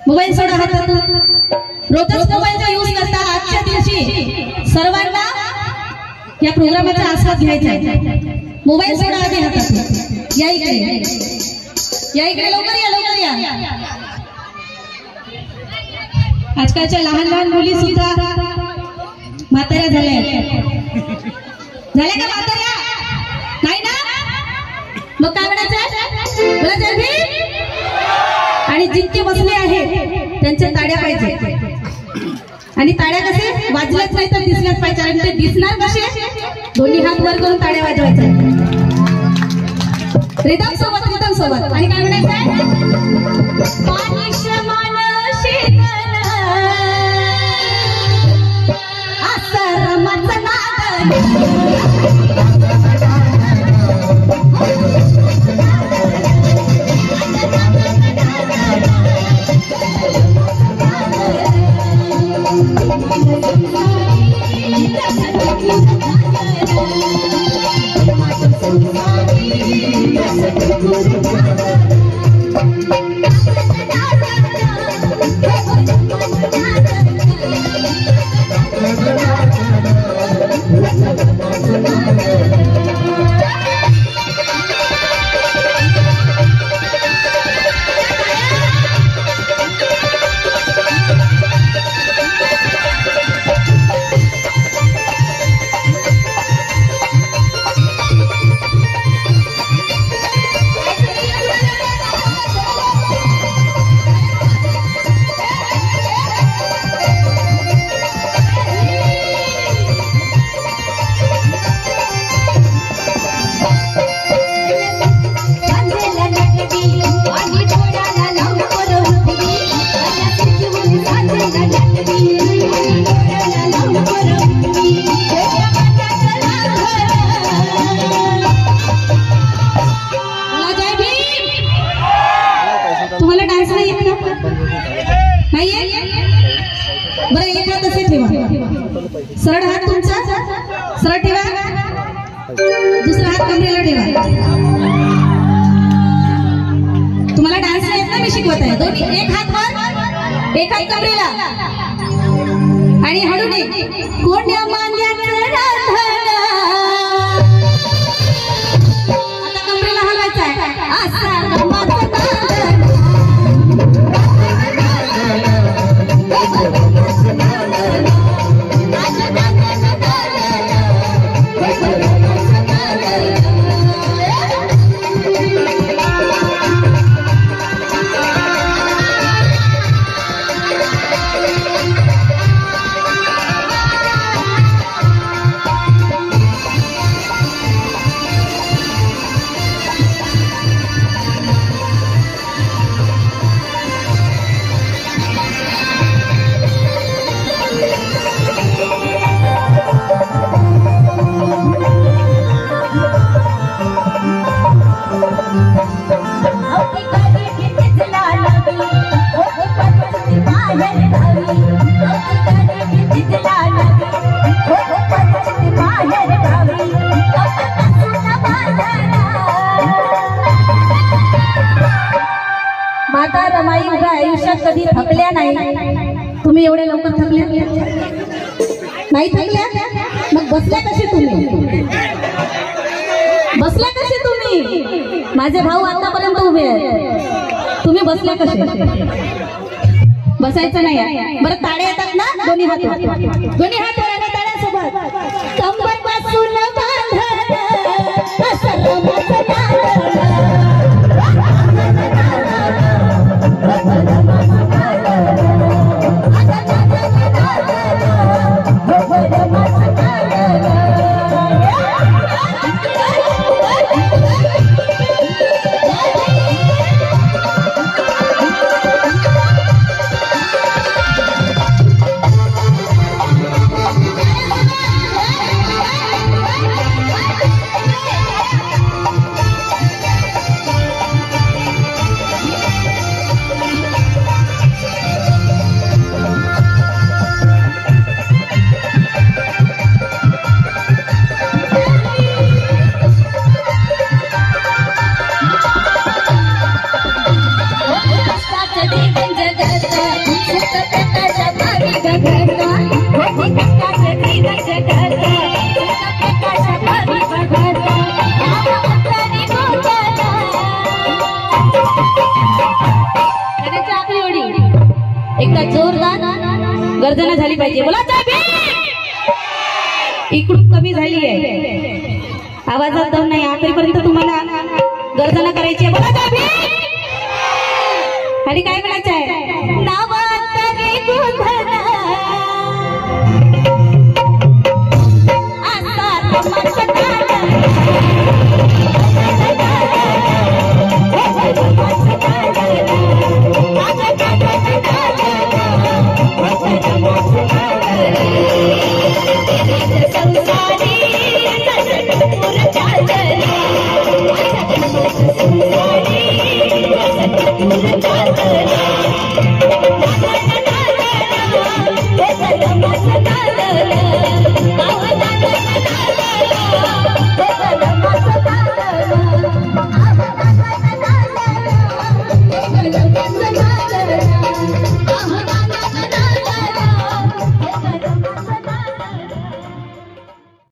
Mobile सोडा हातातून. रोजच मोबाईलचा यूज करता. आजच्या दिवशी सर्वांना या प्रोग्रामाचा आस्वाद घ्यायचा आहे. मोबाईल सोडा आधी हातातून. या इकडे या इकडे लवकर या लवकर या. आजकालच्या लहान लहान मुली सुद्धा म्हाताऱ्या झाल्या का म्हाताऱ्या नाही ना. मग काय म्हणायचं बोला जय भीम. आणि जितके बसले आहेत त्यांच्या ताड्या पाहिजे. आणि ताड्या कसे वाजल्याच नाही तर दिसल्याच पाहिजे. आणि ते दिसणार कसे दोन्ही हात वर करून ताड्या वाजवायच्या. रिदम सोबत आणि काय म्हणायचं सरळ हात तुमचा सरळ ठेवा. दुसरा हात कमरेला ठेवा. तुम्हाला डान्स येत ना मी शिकवत आहे. दोन्ही एक हात वर एक हात कमरेला आणि हळूने कोण्या मांद्याचं राधन. आता कमरेला हलवायचं आहे. असा रमाचं माता रमाई उभ्या आयुष्यात कधी थकल्या नाही. तुम्ही एवढे लवकर थकल्या नाही. थकल्या मग बसल्या कसे तुम्ही. बसल्या कसे तुम्ही. माझे भाऊ आतापर्यंत उभे आहेत. तुम्ही बसल्या कसे बसायचं नाही बरं ताड्या येतात ना दोन्ही हात आणि ताड्यासोबत कंबर पासून एकदा जोरदार गर्जना झाली पाहिजे. बोला इकडून कमी झाली आहे आवाजात दम नाही आखरीपर्यंत तुम्हाला गर्जना करायची आहे. बोला आणि काय म्हणायचं आहे संसारी